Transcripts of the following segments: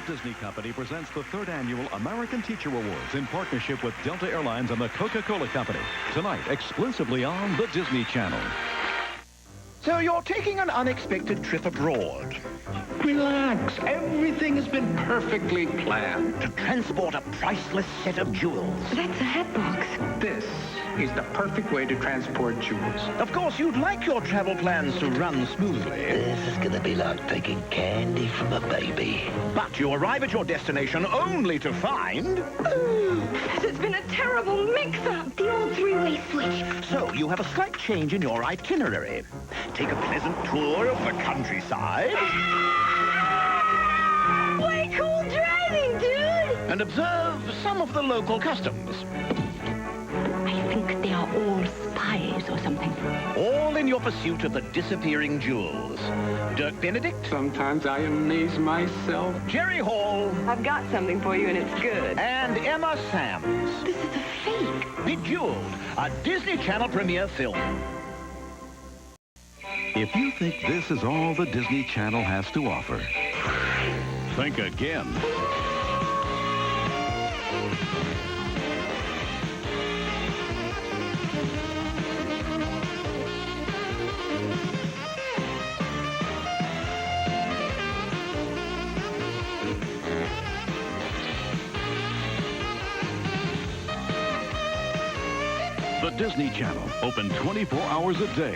Walt Disney Company presents the 3rd Annual American Teacher Awards in partnership with Delta Airlines and the Coca-Cola Company. Tonight, exclusively on the Disney Channel. So you're taking an unexpected trip abroad. Relax. Everything has been perfectly planned. To transport a priceless set of jewels. That's a hat box. This is the perfect way to transport jewels. Of course, you'd like your travel plans to run smoothly. This is gonna be like taking candy from a baby. But you arrive at your destination only to find... There's been a terrible mix-up. The old three-way switch. So you have a slight change in your itinerary. Take a pleasant tour of the countryside. Way cool driving, dude! And observe some of the local customs. I think they are all spies or something. All in your pursuit of the disappearing jewels. Dirk Benedict. Sometimes I amaze myself. Jerry Hall. I've got something for you and it's good. And Emma Samms. This is a fake. Bejewelled, a Disney Channel premiere film. If you think this is all the Disney Channel has to offer, think again. The Disney Channel, open 24 hours a day.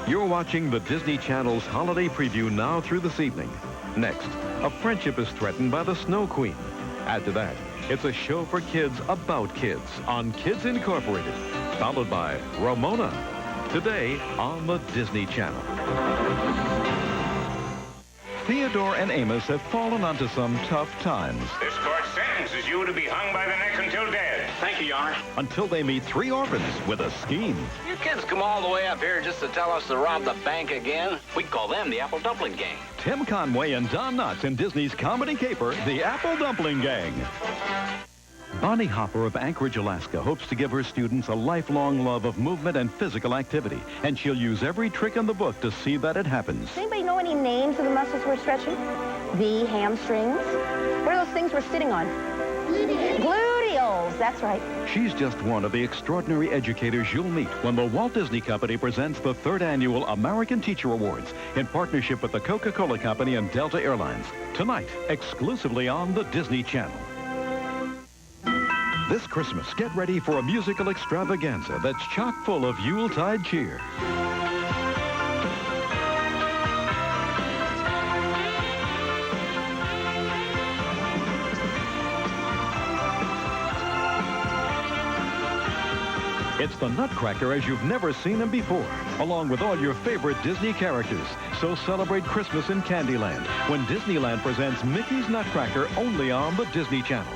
You're watching the Disney Channel's holiday preview now through this evening. Next, a friendship is threatened by the Snow Queen. Add to that, it's a show for kids about kids on Kids Incorporated, followed by Ramona, today on the Disney Channel. Theodore and Amos have fallen onto some tough times. This court sentences you to be hung by the neck until dead. Thank you, Your Honor. Until they meet 3 orphans with a scheme. You kids come all the way up here just to tell us to rob the bank again? We call them the Apple Dumpling Gang. Tim Conway and Don Knotts in Disney's comedy caper, The Apple Dumpling Gang. Bonnie Hopper of Anchorage, Alaska, hopes to give her students a lifelong love of movement and physical activity, and she'll use every trick in the book to see that it happens. Does anybody know any names of the muscles we're stretching? The hamstrings. What are those things we're sitting on? Gluteals, that's right. She's just one of the extraordinary educators you'll meet when the Walt Disney Company presents the 3rd Annual American Teacher Awards in partnership with the Coca-Cola Company and Delta Airlines. Tonight, exclusively on the Disney Channel. This Christmas, get ready for a musical extravaganza that's chock full of Yuletide cheer. It's the Nutcracker as you've never seen him before, along with all your favorite Disney characters. So celebrate Christmas in Candyland when Disneyland presents Mickey's Nutcracker only on the Disney Channel.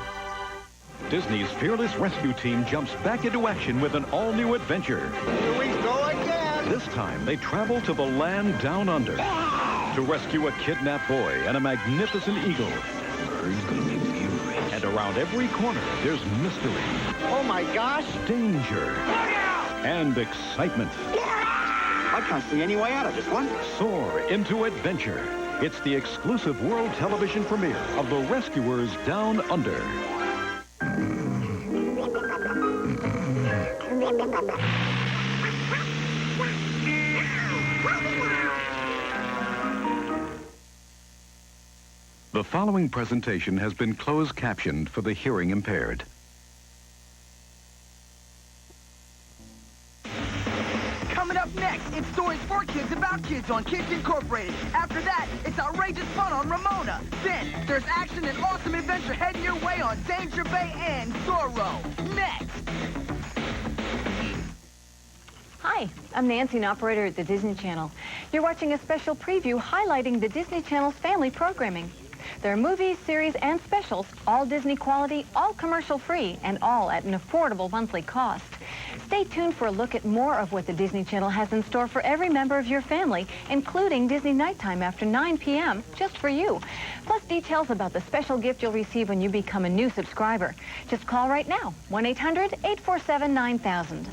Disney's fearless rescue team jumps back into action with an all-new adventure. Here we go again. This time, they travel to the land down under to rescue a kidnapped boy and a magnificent eagle. And around every corner, there's mystery. Oh, my gosh. Danger. And excitement. I can't see any way out of this one. Soar into adventure. It's the exclusive world television premiere of The Rescuers Down Under. The following presentation has been closed captioned for the hearing impaired. Coming up next, it's stories for kids about kids on Kids Incorporated. After that, it's outrageous fun on Ramona. Then, there's action and awesome adventure heading your way on Danger Bay and Zorro. Next! Hi, I'm Nancy, an operator at the Disney Channel. You're watching a special preview highlighting the Disney Channel's family programming. There are movies, series, and specials, all Disney quality, all commercial-free, and all at an affordable monthly cost. Stay tuned for a look at more of what the Disney Channel has in store for every member of your family, including Disney Nighttime after 9 p.m., just for you. Plus details about the special gift you'll receive when you become a new subscriber. Just call right now, 1-800-847-9000.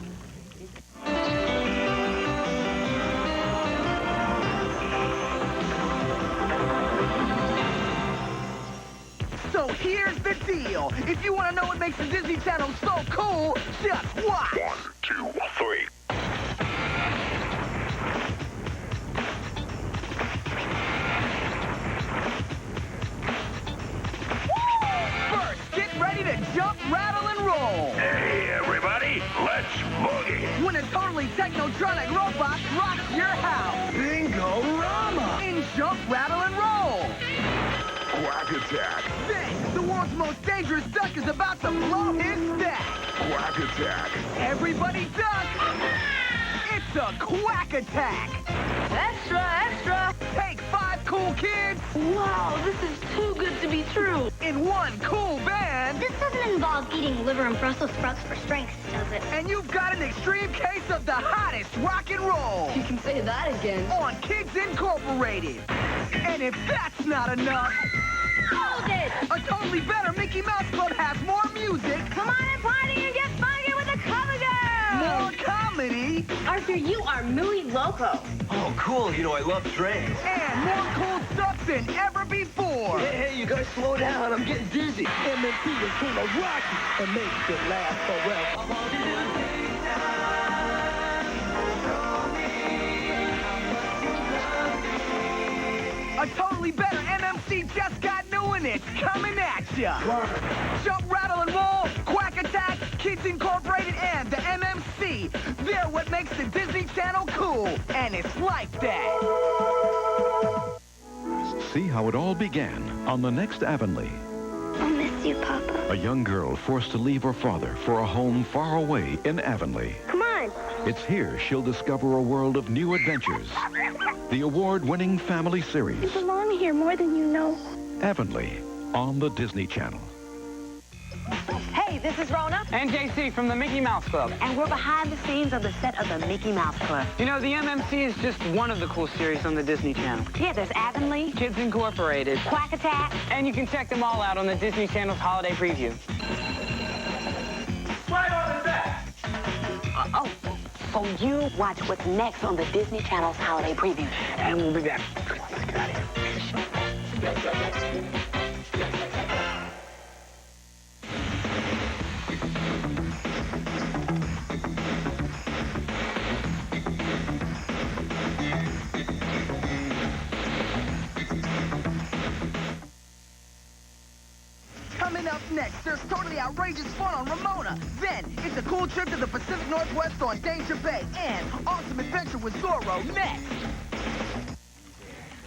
So here's the deal. If you want to know what makes the Disney Channel so cool, just watch. 1, 2, 3. First, get ready to jump, rattle, and roll. Hey, everybody, let's boogie. When a totally technotronic robot rocks your house. Bingo-rama! In Jump, Rattle, and Roll. Quack attack. Then, the world's most dangerous duck is about to blow his stack. Quack attack. Everybody duck. It's a Quack attack. Extra, extra. Take 5 cool kids Wow, this is too good to be true. in one cool band. This doesn't involve eating liver and Brussels sprouts for strength, does it? And you've got an extreme case of the hottest rock and roll You can say that again. on Kids Incorporated. And if that's not enough, Hold it! a totally better Mickey Mouse Club has more music, Come on and party and get funky with the cover girl! more comedy, Arthur, you are muy loco. Oh, cool. You know, I love trains. and more cool stuff than ever before. Hey, you guys slow down. I'm getting dizzy. MMC is king of rock and makes it last forever. A totally better MMC just got new and it's coming at ya. Jump, Rattle, and Roll, Quack Attack, Kids Incorporated, and the MMC. They're what makes the Disney Channel cool, and it's like that. See how it all began on the next Avonlea. I'll miss you, Papa. A young girl forced to leave her father for a home far away in Avonlea. Come on. It's here she'll discover a world of new adventures. The award-winning family You series, belong here more than you know. Avonlea, on the Disney Channel. Hey, this is Rhona and J.C. from the Mickey Mouse Club. and we're behind the scenes on the set of the Mickey Mouse Club. You know, the MMC is just one of the cool series on the Disney Channel. Yeah, there's Avonlea, Kids Incorporated, Quack Attack. and you can check them all out on the Disney Channel's holiday preview. Right on the back. Oh, so you watch what's next on the Disney Channel's holiday preview. And we'll be back. Let's get out of here. Coming up next, there's totally outrageous fun on Ramona. Then, it's a cool trip to the Pacific Northwest on Danger Bay. And awesome adventure with Zorro next.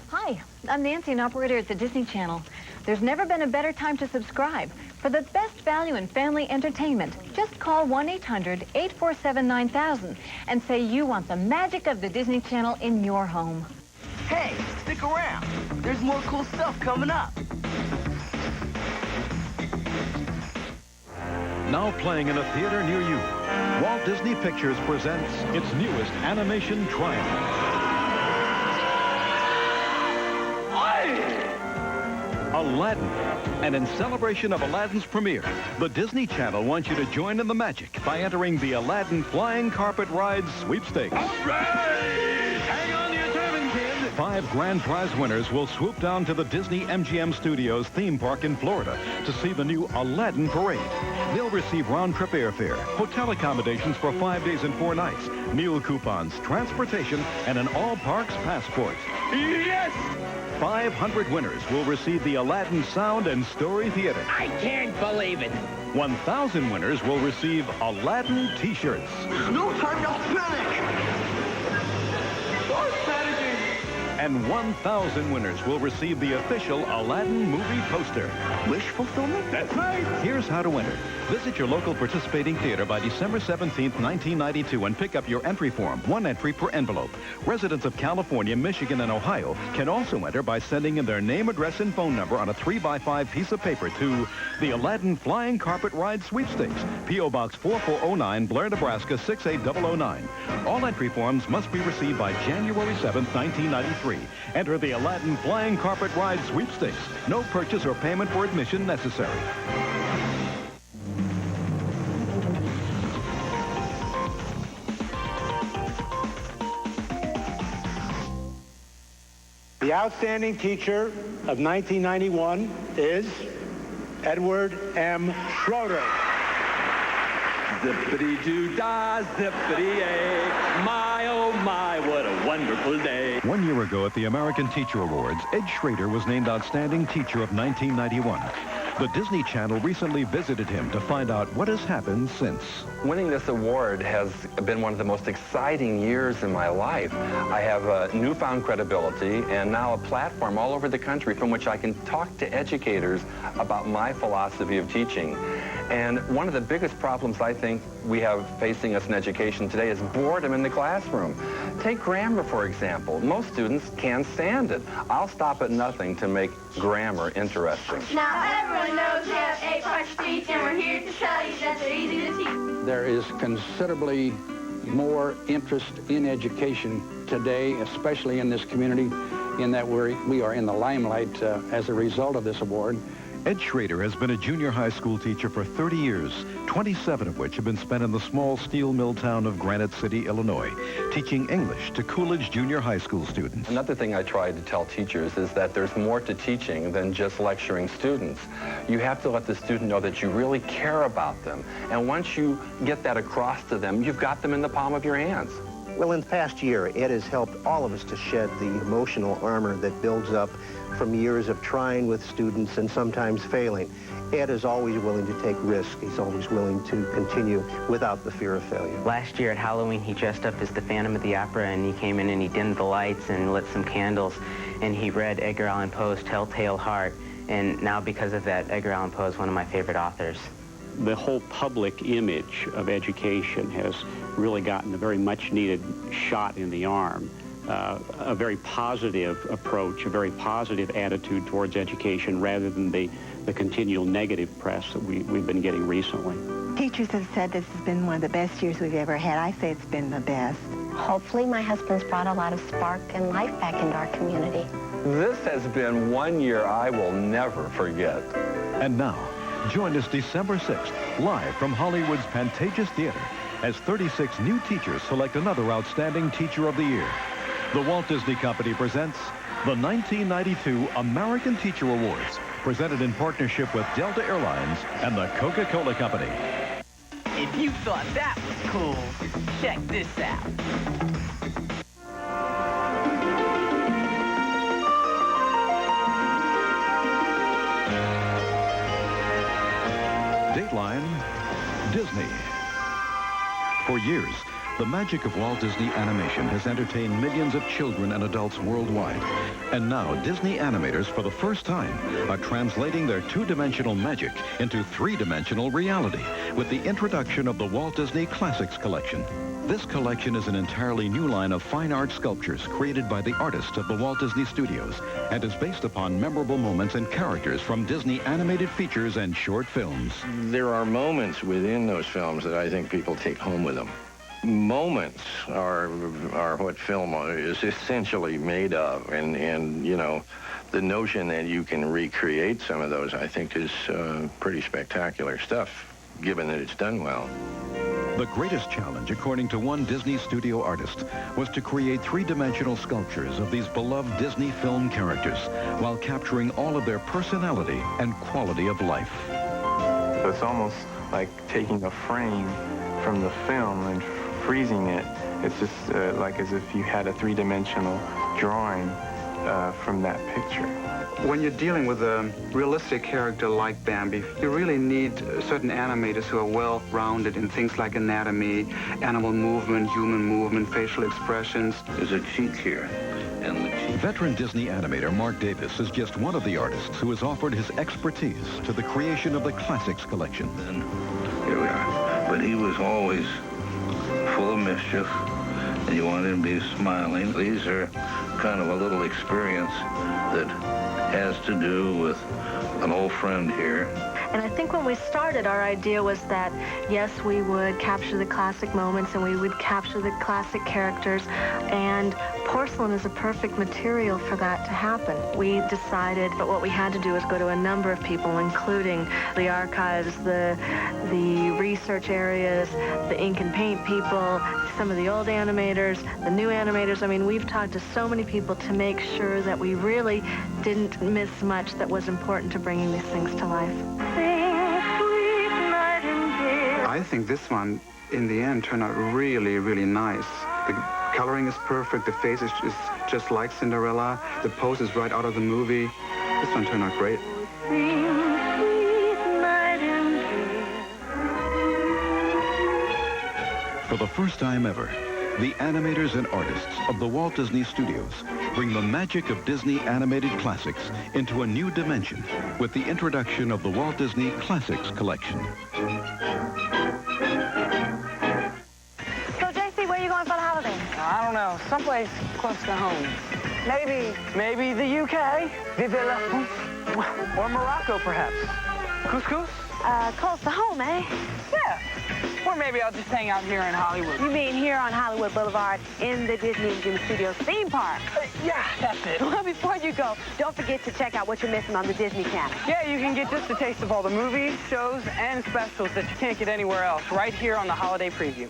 Hi, I'm Nancy, an operator at the Disney Channel. There's never been a better time to subscribe. For the best value in family entertainment, just call 1-800-847-9000 and say you want the magic of the Disney Channel in your home. Hey, stick around. There's more cool stuff coming up. Now playing in a theater near you, Walt Disney Pictures presents its newest animation triumph. Aladdin. And in celebration of Aladdin's premiere, the Disney Channel wants you to join in the magic by entering the Aladdin Flying Carpet Ride Sweepstakes. All right! Hang on to your turban, kid. 5 grand prize winners will swoop down to the Disney MGM Studios theme park in Florida to see the new Aladdin Parade. They'll receive round-trip airfare, hotel accommodations for 5 days and 4 nights, meal coupons, transportation, and an all-parks passport. Yes! 500 winners will receive the Aladdin Sound and Story Theater. I can't believe it. 1,000 winners will receive Aladdin T-shirts. No time to panic. And 1,000 winners will receive the official Aladdin movie poster. Wish fulfillment? That's right. Here's how to enter. Visit your local participating theater by December 17th, 1992 and pick up your entry form, 1 entry per envelope. Residents of California, Michigan, and Ohio can also enter by sending in their name, address, and phone number on a 3x5 piece of paper to the Aladdin Flying Carpet Ride Sweepstakes, P.O. Box 4409, Blair, Nebraska 68009. All entry forms must be received by January 7th, 1993. Enter the Aladdin Flying Carpet Ride Sweepstakes. No purchase or payment for admission necessary. The outstanding teacher of 1991 is Edward M. Schroeder. Zippity-doo-dah, zippity-ay. My, oh my, what a wonderful day. 1 year ago at the American Teacher Awards, Ed Schrader was named Outstanding Teacher of 1991. The Disney Channel recently visited him to find out what has happened since. Winning this award has been one of the most exciting years in my life. I have newfound credibility and now a platform all over the country from which I can talk to educators about my philosophy of teaching. And one of the biggest problems I think we have facing us in education today is boredom in the classroom. Take grammar, for example. Most students can't stand it. I'll stop at nothing to make grammar interesting. Now everyone knows we have 8 parts to teach, and we're here to tell you that they're easy to teach. There is considerably more interest in education today, especially in this community, in that we are in the limelight as a result of this award. Ed Schrader has been a junior high school teacher for 30 years, 27 of which have been spent in the small steel mill town of Granite City, Illinois, teaching English to Coolidge Junior High School students. Another thing I try to tell teachers is that there's more to teaching than just lecturing students. You have to let the student know that you really care about them. And once you get that across to them, you've got them in the palm of your hands. Well, in the past year, Ed has helped all of us to shed the emotional armor that builds up from years of trying with students and sometimes failing. Ed is always willing to take risks. He's always willing to continue without the fear of failure. Last year at Halloween, he dressed up as the Phantom of the Opera, and he came in and he dimmed the lights and lit some candles, and he read Edgar Allan Poe's Telltale Heart. And now, because of that, Edgar Allan Poe is one of my favorite authors. The whole public image of education has really gotten a very much-needed shot in the arm. A very positive approach, a very positive attitude towards education rather than the continual negative press that we've been getting recently. Teachers have said this has been one of the best years we've ever had. I say it's been the best. Hopefully my husband's brought a lot of spark and life back into our community. This has been one year I will never forget. And now, join us December 6th, live from Hollywood's Pantages Theater, as 36 new teachers select another Outstanding Teacher of the Year. The Walt Disney Company presents the 1992 American Teacher Awards, presented in partnership with Delta Airlines and the Coca-Cola Company. If you thought that was cool, check this out. Dateline Disney. For years, the magic of Walt Disney Animation has entertained millions of children and adults worldwide. And now Disney animators, for the first time, are translating their two-dimensional magic into three-dimensional reality with the introduction of the Walt Disney Classics Collection. This collection is an entirely new line of fine art sculptures created by the artists of the Walt Disney Studios and is based upon memorable moments and characters from Disney animated features and short films. There are moments within those films that I think people take home with them. Moments are what film is essentially made of, and you know, the notion that you can recreate some of those, I think, is pretty spectacular stuff, given that it's done well. The greatest challenge, according to one Disney studio artist, was to create three-dimensional sculptures of these beloved Disney film characters while capturing all of their personality and quality of life. So it's almost like taking a frame from the film and freezing it. It's just like as if you had a three-dimensional drawing from that picture. When you're dealing with a realistic character like Bambi, you really need certain animators who are well-rounded in things like anatomy, animal movement, human movement, facial expressions. There's a cheek here, and the cheek. Veteran Disney animator Mark Davis is just one of the artists who has offered his expertise to the creation of the Classics Collection. And here we are. But he was always full of mischief, and you wanted him to be smiling. These are kind of a little experience that has to do with an old friend here, And I think when we started, our idea was that, yes, we would capture the classic moments and we would capture the classic characters, and porcelain is a perfect material for that to happen. We decided that what we had to do was go to a number of people, including the archives, the research areas, the ink and paint people, some of the old animators, the new animators. I mean, we've talked to so many people to make sure that we really didn't miss much that was important to bringing these things to life. I think this one, in the end, turned out really, really nice. The coloring is perfect. The face is just like Cinderella. The pose is right out of the movie. This one turned out great. For the first time ever, the animators and artists of the Walt Disney Studios bring the magic of Disney animated classics into a new dimension with the introduction of the Walt Disney Classics Collection. So, J.C., where are you going for the holiday? I don't know. Someplace close to home. Maybe the UK. Or Morocco, perhaps. Couscous? Close to home, eh? Yeah. Or maybe I'll just hang out here in Hollywood. You mean here on Hollywood Boulevard in the Disney Studios theme park? Yeah, that's it. Well, before you go, don't forget to check out what you're missing on the Disney Channel. Yeah, you can get just a taste of all the movies, shows, and specials that you can't get anywhere else right here on the Holiday Preview.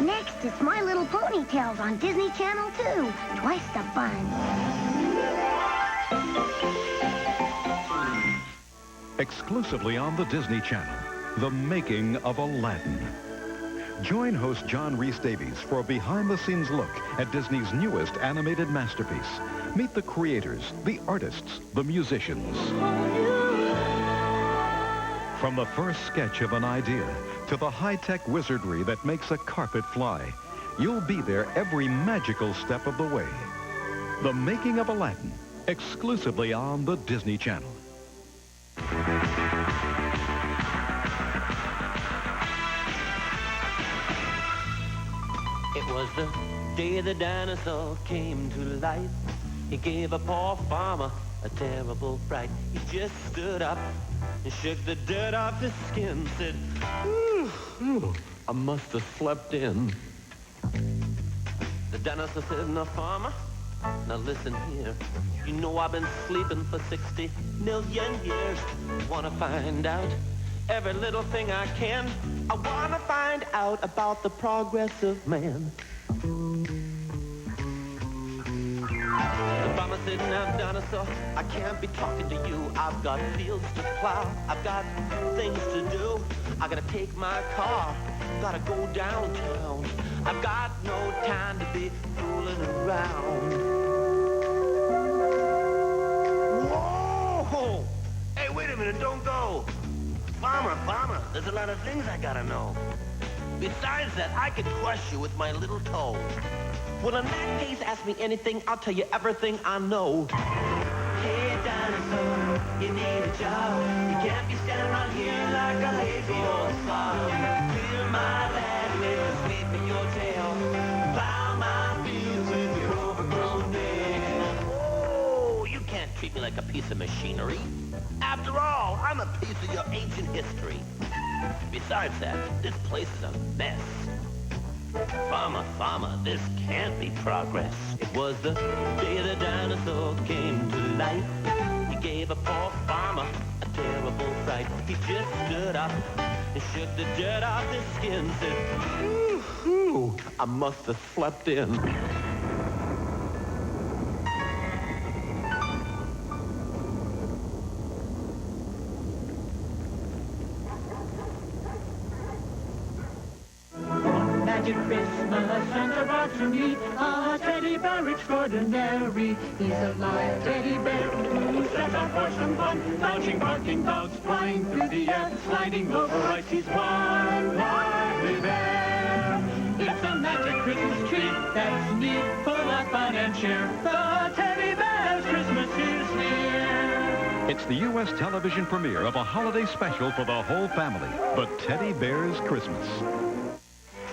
Next, it's My Little Ponytails on Disney Channel 2. Twice the fun. Exclusively on the Disney Channel, The Making of Aladdin. Join host John Rhys-Davies for a behind-the-scenes look at Disney's newest animated masterpiece. Meet the creators, the artists, the musicians. From the first sketch of an idea to the high-tech wizardry that makes a carpet fly, you'll be there every magical step of the way. The Making of Aladdin, exclusively on the Disney Channel. It was the day the dinosaur came to life. He gave a poor farmer a terrible fright. He just stood up and shook the dirt off his skin, said, ooh, I must have slept in. The dinosaur said, now farmer, now listen here. You know I've been sleeping for 60 million years. Wanna find out every little thing I can. I wanna find out about the progress of man. The farmer said, now dinosaur, I can't be talking to you. I've got fields to plow, I've got things to do. I gotta take my car, gotta go downtown. I've got no time to be fooling around. Whoa! Hey, wait a minute, don't go. Farmer, there's a lot of things I gotta know. Besides that, I could crush you with my little toe. Well, in that case, ask me anything, I'll tell you everything I know. Hey, dinosaur, you need a job. You can't be standing around here like a lazy old slob. Clear my land with a sweep in your tail. Plow my fields with your overgrown nail. Oh, you can't treat me like a piece of machinery. After all, I'm a piece of your ancient history. Besides that, this place is a mess. Farmer, this can't be progress. It was the day the dinosaur came to life. He gave a poor farmer a terrible fright. He just stood up and shook the dirt off his skin, said, ooh, I must have slept in. Christmas, Santa brought to me a teddy bear extraordinary. He's a live teddy bear who sets on for some fun, dodging barking dogs, flying through the air, sliding over ice. He's one lively bear. It's a magic Christmas treat that's neat, full of fun and cheer. The teddy bear's Christmas is here. It's the U.S. television premiere of a holiday special for the whole family, The Teddy Bear's Christmas.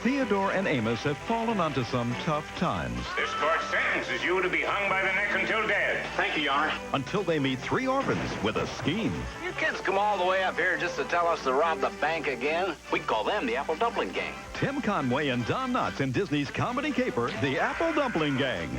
Theodore and Amos have fallen onto some tough times. This court sentences you to be hung by the neck until dead. Thank you, Your Honor. Until they meet three orphans with a scheme. You kids come all the way up here just to tell us to rob the bank again? We call them the Apple Dumpling Gang. Tim Conway and Don Knotts in Disney's comedy caper, The Apple Dumpling Gang.